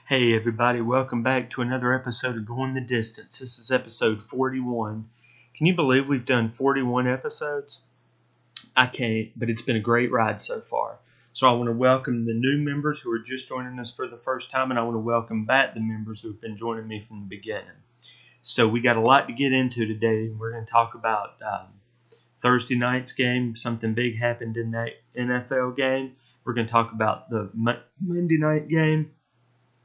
Hey everybody, welcome back to another episode of Going the Distance. This is episode 41. Can you believe we've done 41 episodes? I can't, but it's been a great ride so far. So I want to welcome the new members who are just joining us for the first time, and I want to welcome back the members who have been joining me from the beginning. So we got a lot to get into today. We're going to talk about Thursday night's game. Something big happened in that NFL game. We're going to talk about the Monday night game.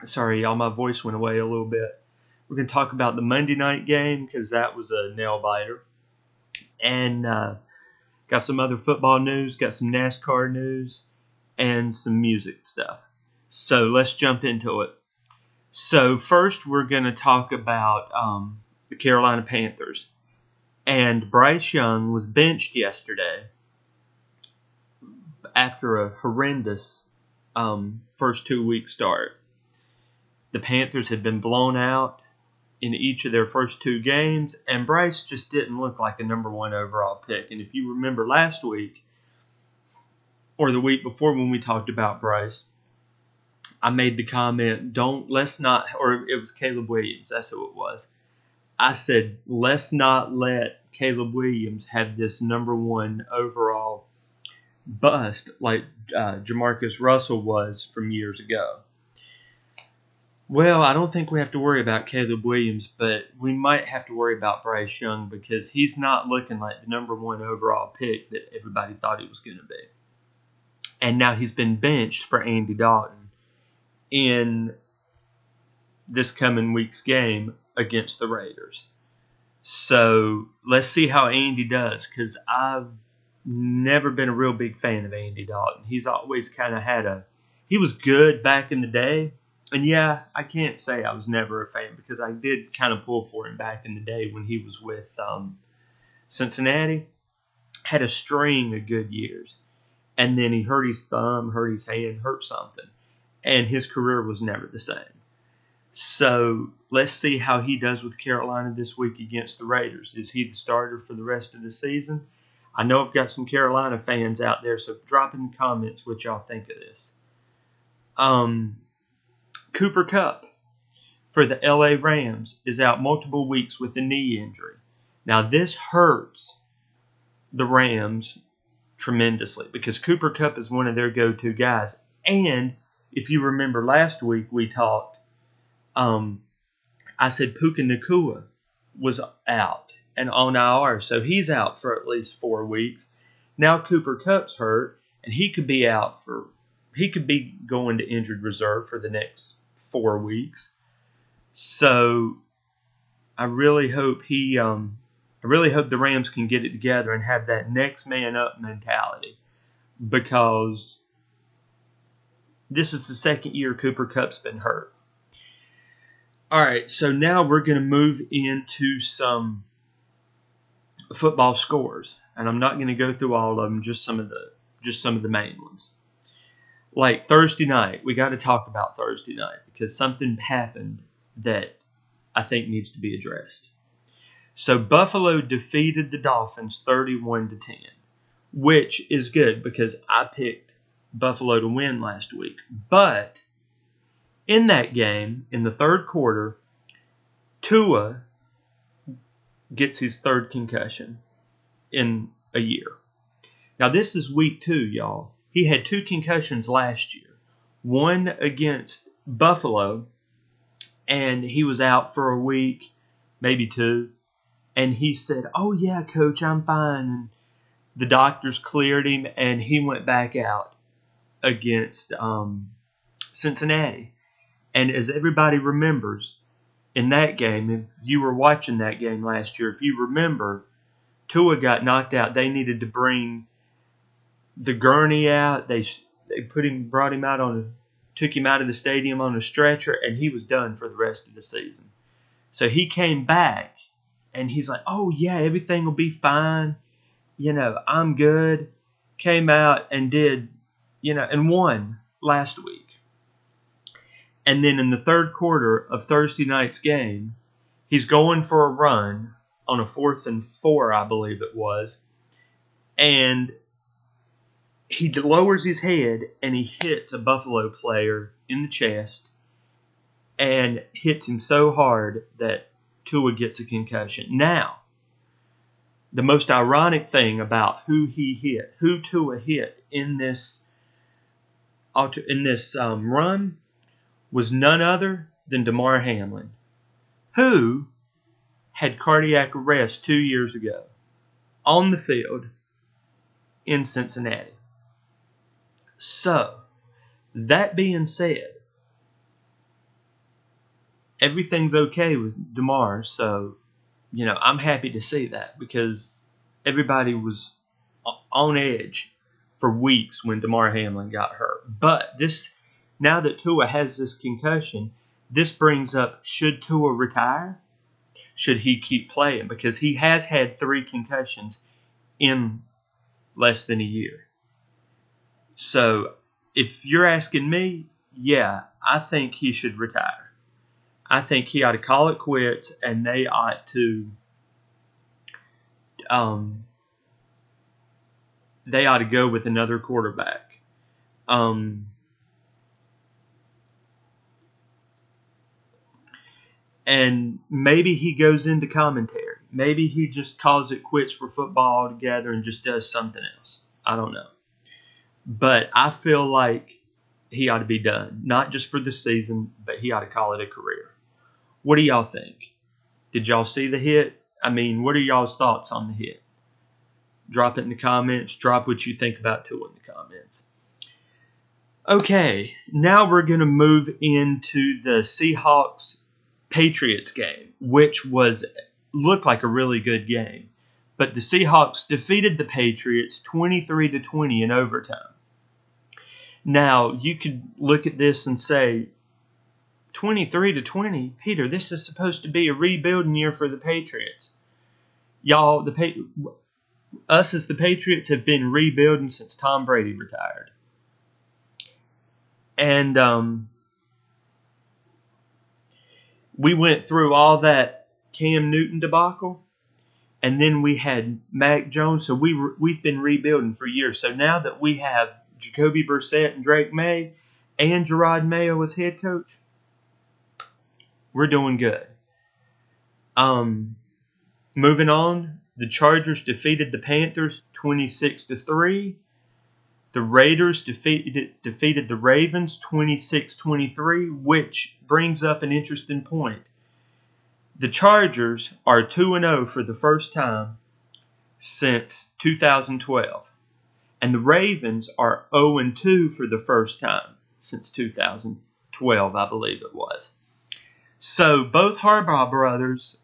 Sorry, y'all, my voice went away a little bit. We're going to talk about the Monday night game because that was a nail-biter. And got some other football news, got some NASCAR news, and some music stuff. So let's jump into it. So first we're going to talk about the Carolina Panthers. And Bryce Young was benched yesterday after a horrendous first 2-week start. The Panthers had been blown out in each of their first 2 games, and Bryce just didn't look like a number 1 overall pick. And if you remember last week, or the week before when we talked about Bryce, I made the comment, or it was Caleb Williams, that's who it was. I said, let's not let Caleb Williams have this number 1 overall bust like Jamarcus Russell was from years ago. Well, I don't think we have to worry about Caleb Williams, but we might have to worry about Bryce Young because he's not looking like the number 1 overall pick that everybody thought he was going to be. And now he's been benched for Andy Dalton in this coming week's game against the Raiders. So let's see how Andy does, because I've never been a real big fan of Andy Dalton. He's always kind of he was good back in the day. And yeah, I can't say I was never a fan because I did kind of pull for him back in the day when he was with Cincinnati. Had a string of good years. And then he hurt his thumb, hurt his hand, hurt something. And his career was never the same. So let's see how he does with Carolina this week against the Raiders. Is he the starter for the rest of the season? I know I've got some Carolina fans out there, so drop in the comments what y'all think of this. Cooper Kupp for the LA Rams is out multiple weeks with a knee injury. Now, this hurts the Rams tremendously because Cooper Kupp is one of their go-to guys. And if you remember last week we talked, I said Puka Nacua was out and on IR, so he's out for at least 4 weeks. Now Cooper Kupp's hurt, and he could be going to injured reserve for the next 4 weeks. So I really hope the Rams can get it together and have that next man up mentality, because this is the second year Cooper Kupp's been hurt. All right, so now we're going to move into some football scores, and I'm not going to go through all of them, just some of the main ones. Like Thursday night, we got to talk about Thursday night because something happened that I think needs to be addressed. So Buffalo defeated the Dolphins 31-10, which is good because I picked Buffalo to win last week. But in that game, in the third quarter, Tua gets his 3rd concussion in a year. Now this is week 2, y'all. He had 2 concussions last year, one against Buffalo, and he was out for a week, maybe 2. And he said, "Oh yeah, coach, I'm fine." And the doctors cleared him, and he went back out against Cincinnati. And as everybody remembers, in that game, if you were watching that game last year, if you remember, Tua got knocked out. They needed to bring the gurney out. They took him out of the stadium on a stretcher, and he was done for the rest of the season. So he came back, and he's like, "Oh yeah, everything will be fine. I'm good." Came out and did, and won last week. And then in the third quarter of Thursday night's game, he's going for a run on a 4th and 4, I believe it was, and he lowers his head and he hits a Buffalo player in the chest, and hits him so hard that Tua gets a concussion. Now, the most ironic thing about who Tua hit in this run was none other than Damar Hamlin, who had cardiac arrest 2 years ago on the field in Cincinnati. So, that being said, everything's okay with Damar, so, I'm happy to see that because everybody was on edge for weeks when Damar Hamlin got hurt. But now that Tua has this concussion, this brings up, should Tua retire? Should he keep playing? Because he has had 3 concussions in less than a year. So, if you're asking me, yeah, I think he should retire. I think he ought to call it quits, and they ought to go with another quarterback. And maybe he goes into commentary. Maybe he just calls it quits for football altogether and just does something else. I don't know. But I feel like he ought to be done. Not just for the season, but he ought to call it a career. What do y'all think? Did y'all see the hit? I mean, what are y'all's thoughts on the hit? Drop it in the comments. Drop what you think about Tua in the comments. Okay, now we're going to move into the Seahawks-Patriots game, which looked like a really good game. But the Seahawks defeated the Patriots 23-20 in overtime. Now, you could look at this and say, 23-20? Peter, this is supposed to be a rebuilding year for the Patriots. Y'all, us as the Patriots have been rebuilding since Tom Brady retired. And we went through all that Cam Newton debacle, and then we had Mac Jones, so we've been rebuilding for years. So now that we have Jacoby Brissett and Drake May and Gerard Mayo as head coach, we're doing good. Moving on, the Chargers defeated the Panthers 26-3. The Raiders defeated the Ravens 26-23, which brings up an interesting point. The Chargers are 2-0 for the first time since 2012. And the Ravens are 0-2 for the first time since 2012, I believe it was. So both Harbaugh brothers,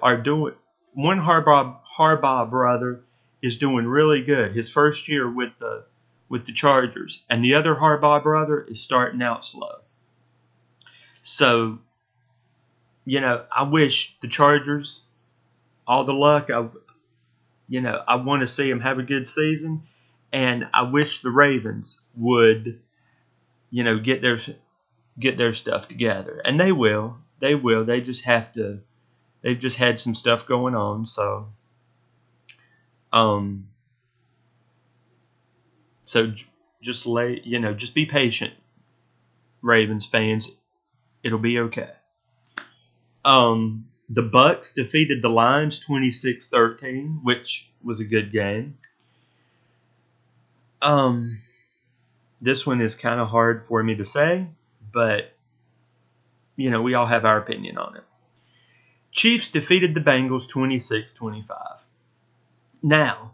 are doing. One Harbaugh brother is doing really good. His first year with the Chargers, and the other Harbaugh brother is starting out slow. So, I wish the Chargers all the luck. I want to see them have a good season, and I wish the Ravens would, get their stuff together, and they will. They will. They just have to. They've just had some stuff going on, so. So just be patient, Ravens fans. It'll be okay. The Bucks defeated the Lions 26-13, which was a good game. This one is kind of hard for me to say, but we all have our opinion on it. Chiefs defeated the Bengals 26-25. Now,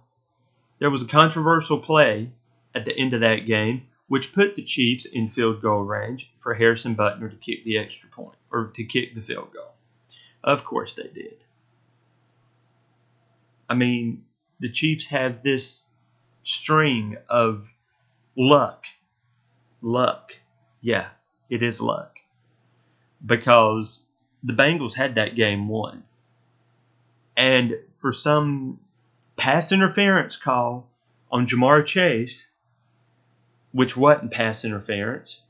there was a controversial play at the end of that game, which put the Chiefs in field goal range for Harrison Butker to kick the extra point, or to kick the field goal. Of course they did. I mean, the Chiefs have this string of luck. Luck. Yeah, it is luck. Because the Bengals had that game won. And for some pass interference call on Jamar Chase, which wasn't pass interference,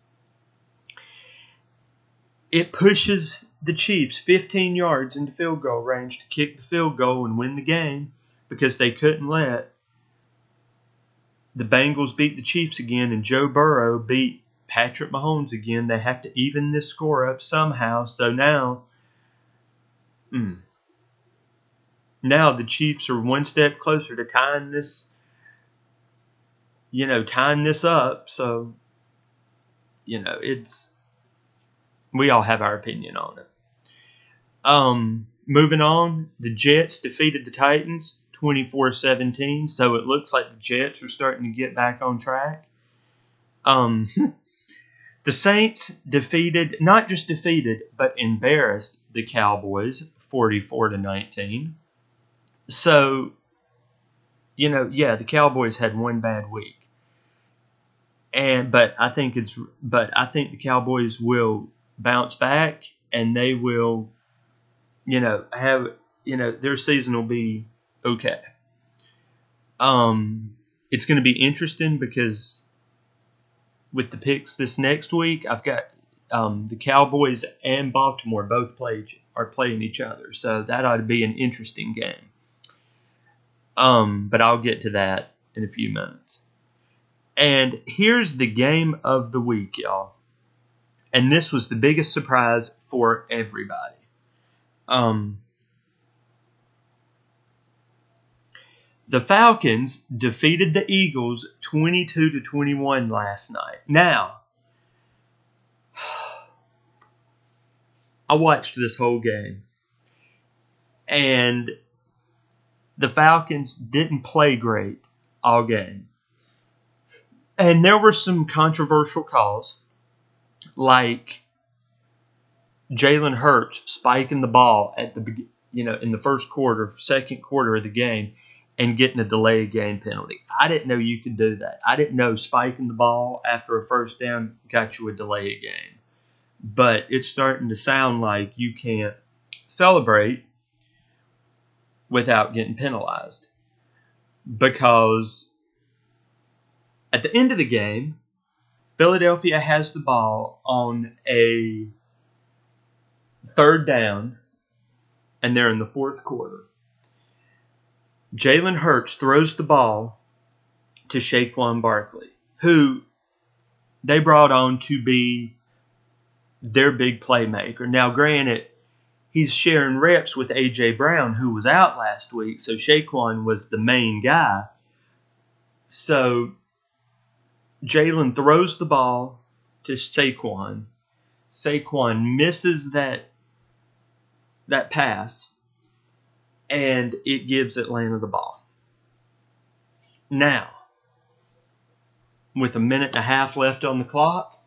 it pushes the Chiefs 15 yards into field goal range to kick the field goal and win the game, because they couldn't let the Bengals beat the Chiefs again and Joe Burrow beat Patrick Mahomes again. They have to even this score up somehow. So now the Chiefs are one step closer to tying this up. So, we all have our opinion on it. Moving on, the Jets defeated the Titans 24-17. So it looks like the Jets are starting to get back on track. The Saints not just defeated, but embarrassed the Cowboys 44-19. So, the Cowboys had one bad week. But I think the Cowboys will bounce back, and they will, their season will be okay. It's going to be interesting because with the picks this next week, I've got the Cowboys and Baltimore both are playing each other, so that ought to be an interesting game. But I'll get to that in a few minutes. And here's the game of the week, y'all. And this was the biggest surprise for everybody. The Falcons defeated the Eagles 22-21 last night. Now, I watched this whole game, and the Falcons didn't play great all game. And there were some controversial calls, like Jalen Hurts spiking the ball at the in the second quarter of the game, and getting a delayed game penalty. I didn't know you could do that. I didn't know spiking the ball after a first down got you a delayed game. But it's starting to sound like you can't celebrate without getting penalized, because at the end of the game, Philadelphia has the ball on a third down, and they're in the fourth quarter. Jalen Hurts throws the ball to Saquon Barkley, who they brought on to be their big playmaker. Now, granted, he's sharing reps with A.J. Brown, who was out last week, so Saquon was the main guy. So Jalen throws the ball to Saquon. Saquon misses that pass, and it gives Atlanta the ball. Now, with a minute and a half left on the clock,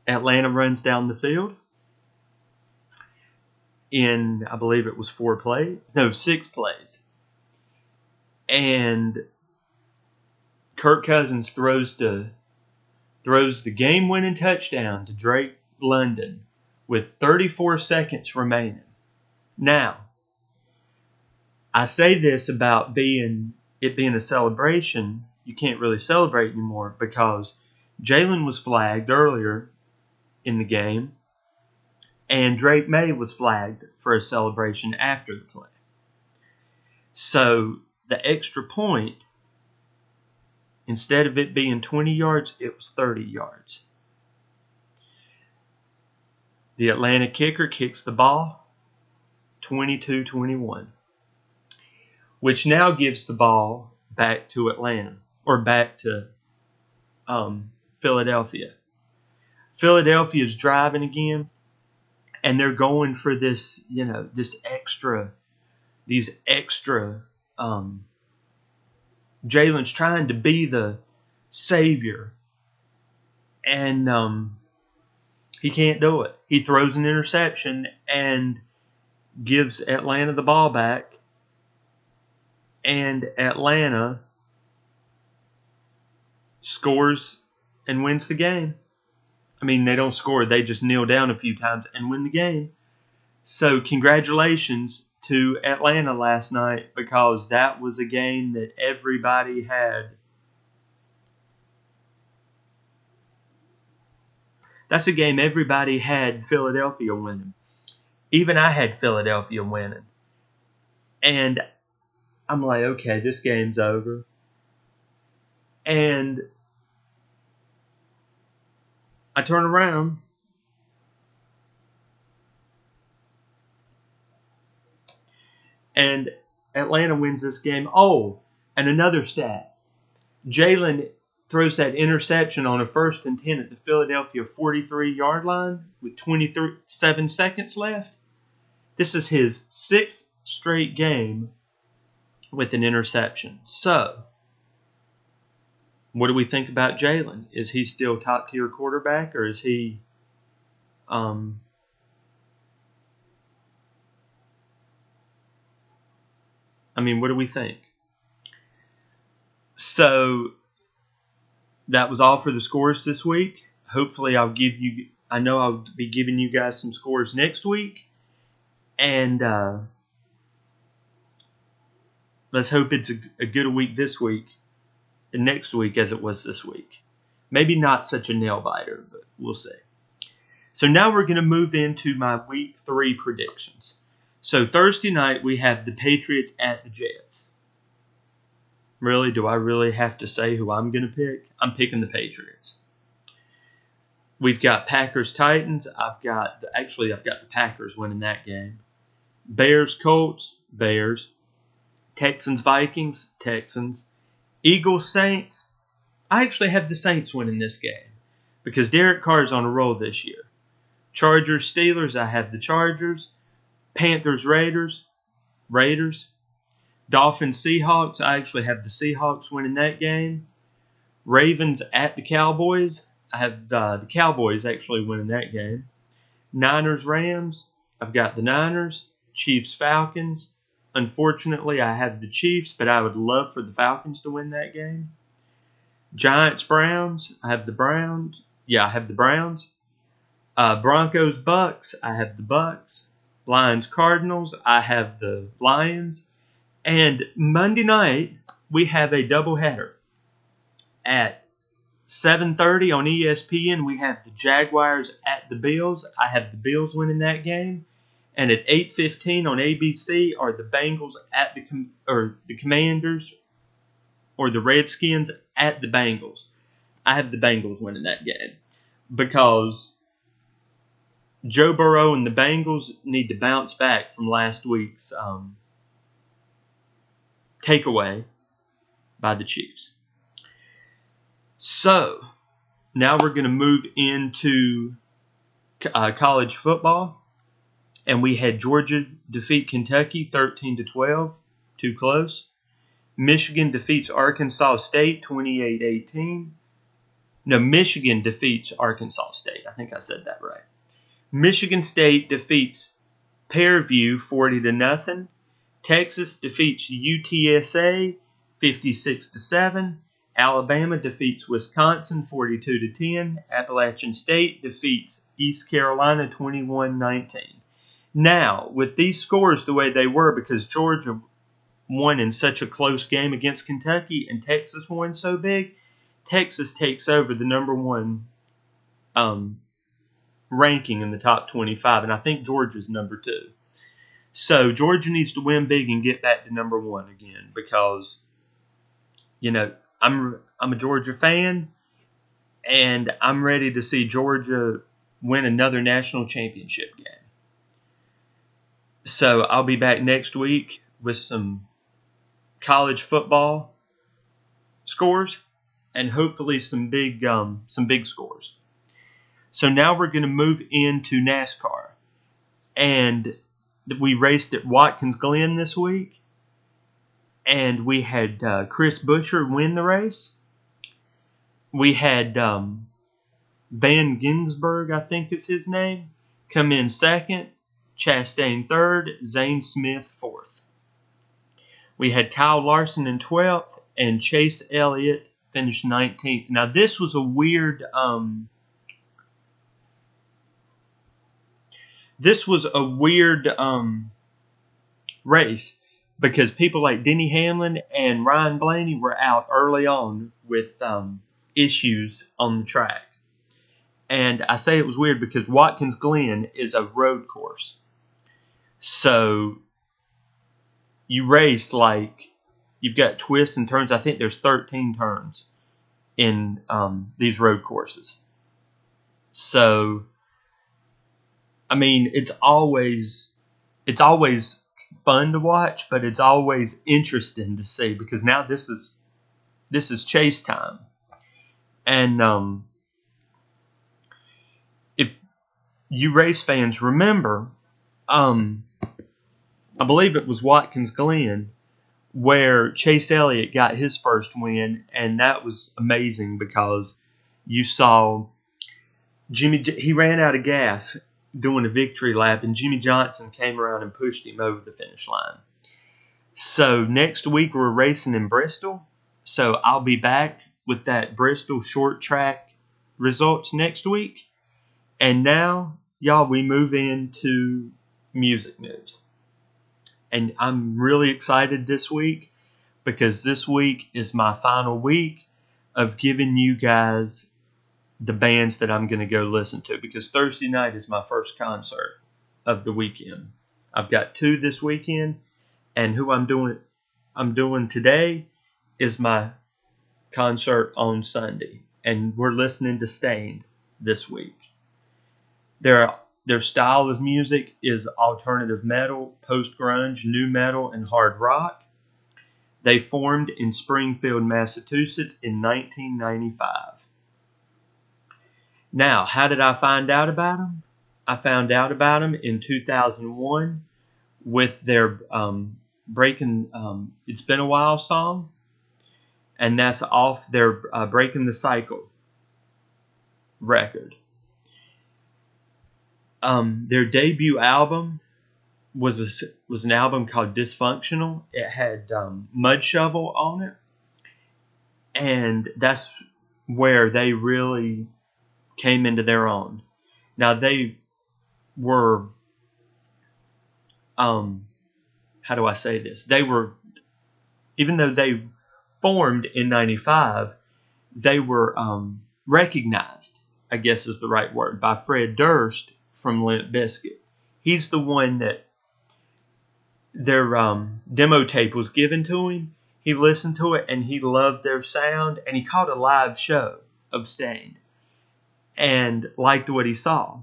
Atlanta runs down the field in, I believe it was 6 plays. And Kirk Cousins throws the game-winning touchdown to Drake London with 34 seconds remaining. Now, I say this about it being a celebration. You can't really celebrate anymore because Jalen was flagged earlier in the game, and Drake May was flagged for a celebration after the play. So the extra point, instead of it being 20 yards, it was 30 yards. The Atlanta kicker kicks the ball 22-21, which now gives the ball back to Atlanta, or back to Philadelphia. Philadelphia's driving again, and they're going for this, these extra. Jalen's trying to be the savior, and he can't do it. He throws an interception and gives Atlanta the ball back, and Atlanta scores and wins the game. I mean, they don't score. They just kneel down a few times and win the game. So congratulations to Atlanta last night, because that was a game that everybody had. That's a game everybody had Philadelphia winning. Even I had Philadelphia winning. And I'm like, okay, this game's over. And I turn around. And Atlanta wins this game. Oh, and another stat. Jalen throws that interception on a 1st and 10 at the Philadelphia 43-yard line with 27 seconds left. This is his 6th straight game with an interception. So, what do we think about Jalen? Is he still top-tier quarterback, or is he what do we think? So, that was all for the scores this week. Hopefully, I'll be giving you guys some scores next week. And let's hope it's a good week this week and next week as it was this week. Maybe not such a nail-biter, but we'll see. So now we're going to move into my Week 3 predictions. So Thursday night, we have the Patriots at the Jets. Really? Do I really have to say who I'm going to pick? I'm picking the Patriots. We've got Packers-Titans. I've got the Packers winning that game. Bears-Colts, Bears. Texans-Vikings, Texans. Eagles-Saints. I actually have the Saints winning this game because Derek Carr's on a roll this year. Chargers-Steelers, I have the Chargers. Panthers-Raiders, Raiders. Dolphins-Seahawks, I actually have the Seahawks winning that game. Ravens at the Cowboys, I have the Cowboys actually winning that game. Niners-Rams, I've got the Niners. Chiefs-Falcons, unfortunately I have the Chiefs, but I would love for the Falcons to win that game. Giants-Browns, I have the Browns. Yeah, I have the Browns. Broncos-Bucks, I have the Bucks. Lions-Cardinals, I have the Lions. And Monday night, we have a doubleheader. At 7:30 on ESPN, we have the Jaguars at the Bills. I have the Bills winning that game. And at 8:15 on ABC are the Bengals at the Commanders or the Redskins at the Bengals. I have the Bengals winning that game because Joe Burrow and the Bengals need to bounce back from last week's takeaway by the Chiefs. So, now we're going to move into college football. And we had Georgia defeat Kentucky 13-12, too close. Michigan defeats Arkansas State 28-18. No, Michigan defeats Arkansas State. I think I said that right. Michigan State defeats Fairview 40-0. Texas defeats UTSA 56-7. Alabama defeats Wisconsin 42-10. Appalachian State defeats East Carolina 21-19. Now, with these scores the way they were, because Georgia won in such a close game against Kentucky and Texas won so big, Texas takes over the number one ranking in the top 25, and I think Georgia's number 2. So Georgia needs to win big and get back to number 1 again because, I'm a Georgia fan, and I'm ready to see Georgia win another national championship game. So I'll be back next week with some college football scores and hopefully some big scores. So now we're going to move into NASCAR, and we raced at Watkins Glen this week, and we had Chris Buescher win the race. We had Van Ginsberg, I think is his name, come in second. Chastain third, Zane Smith fourth. We had Kyle Larson in 12th, and Chase Elliott finished 19th. Now this was a weird race because people like Denny Hamlin and Ryan Blaney were out early on with issues on the track. And I say it was weird because Watkins Glen is a road course. So you race like you've got twists and turns. I think there's 13 turns in these road courses. So, I mean, it's always fun to watch, but it's always interesting to see, because now this is chase time. And if you race fans remember, I believe it was Watkins Glen where Chase Elliott got his first win, and that was amazing because you saw he ran out of gas doing a victory lap, and Jimmy Johnson came around and pushed him over the finish line. So next week we're racing in Bristol, so I'll be back with that Bristol short track results next week. And now, y'all, we move into music news. And I'm really excited this week because this week is my final week of giving you guys the bands that I'm going to go listen to, because Thursday night is my first concert of the weekend. I've got 2 this weekend, and who I'm doing today is my concert on Sunday, and we're listening to Stained this week. Their style of music is alternative metal, post-grunge, new metal, and hard rock. They formed in Springfield, Massachusetts in 1995. Now, how did I find out about them? I found out about them in 2001 with their It's Been a While song, and that's off their Breaking the Cycle record. Their debut album was an album called Dysfunctional. It had Mud Shovel on it, and that's where they really came into their own. Now they were, how do I say this? They were, even though they formed in 95, they were recognized, I guess is the right word, by Fred Durst from Limp Bizkit. He's the one that their demo tape was given to him. He listened to it and he loved their sound, and he caught a live show of Stained and liked what he saw.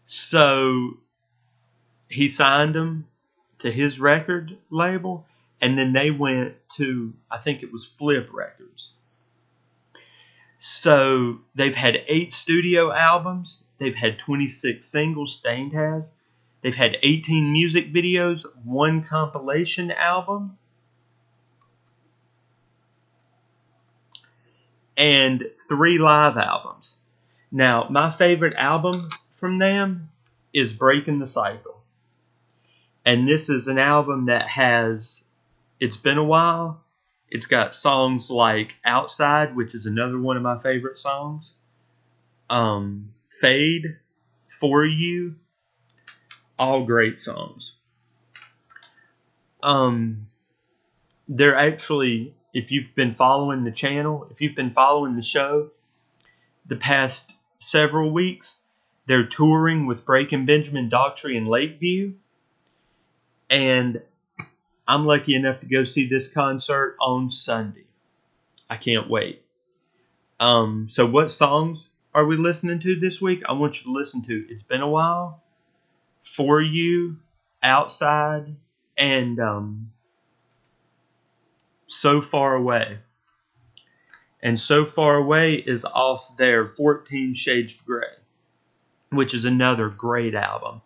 So he signed them to his record label, and then they went to, I think it was Flip Records. So they've had 8 studio albums. They've had 26 singles, Stained has. They've had 18 music videos, 1 compilation album, and 3 live albums. Now, my favorite album from them is Breaking the Cycle. And this is an album that has It's Been a While. It's got songs like Outside, which is another one of my favorite songs. Fade, For You, all great songs. They're actually, if you've been following the channel, if you've been following the show the past several weeks, they're touring with Breaking Benjamin, Daughtry, and Lakeview. And I'm lucky enough to go see this concert on Sunday. I can't wait. So what songs are we listening to this week? I want you to listen to It's Been a While, For You, Outside, and So Far Away. And So Far Away is off their 14 Shades of Grey, which is another great album.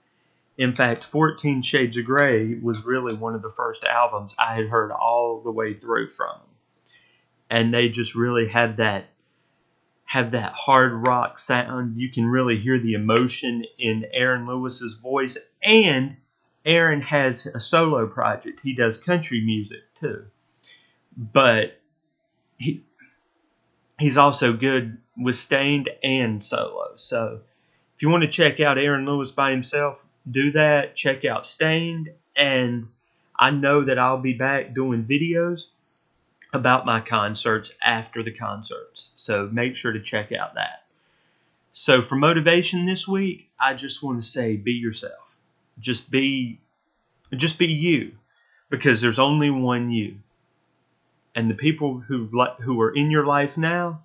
In fact, 14 Shades of Grey was really one of the first albums I had heard all the way through from. And they just really have that hard rock sound. You can really hear the emotion in Aaron Lewis's voice. And Aaron has a solo project. He does country music too. But he's also good with Stained and solo. So if you want to check out Aaron Lewis by himself, do that. Check out Stained. And I know that I'll be back doing videos about my concerts after the concerts. So make sure to check out that. So for motivation this week, I just want to say be yourself. Just be you. Because there's only one you. And the people who are in your life now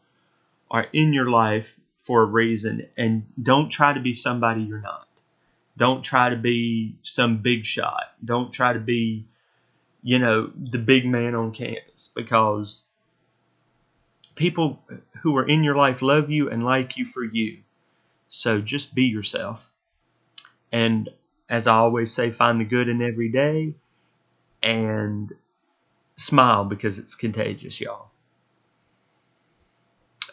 are in your life for a reason. And don't try to be somebody you're not. Don't try to be some big shot. Don't try to be, the big man on campus, because people who are in your life love you and like you for you. So just be yourself. And as I always say, find the good in every day and smile, because it's contagious, y'all.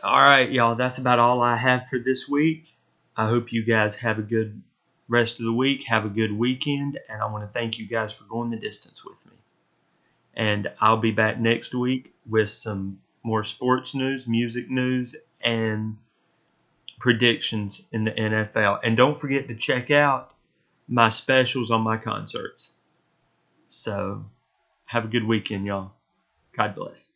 All right, y'all, that's about all I have for this week. I hope you guys have a good rest of the week. Have a good weekend. And I want to thank you guys for going the distance with me. And I'll be back next week with some more sports news, music news, and predictions in the NFL. And don't forget to check out my specials on my concerts. So have a good weekend, y'all. God bless.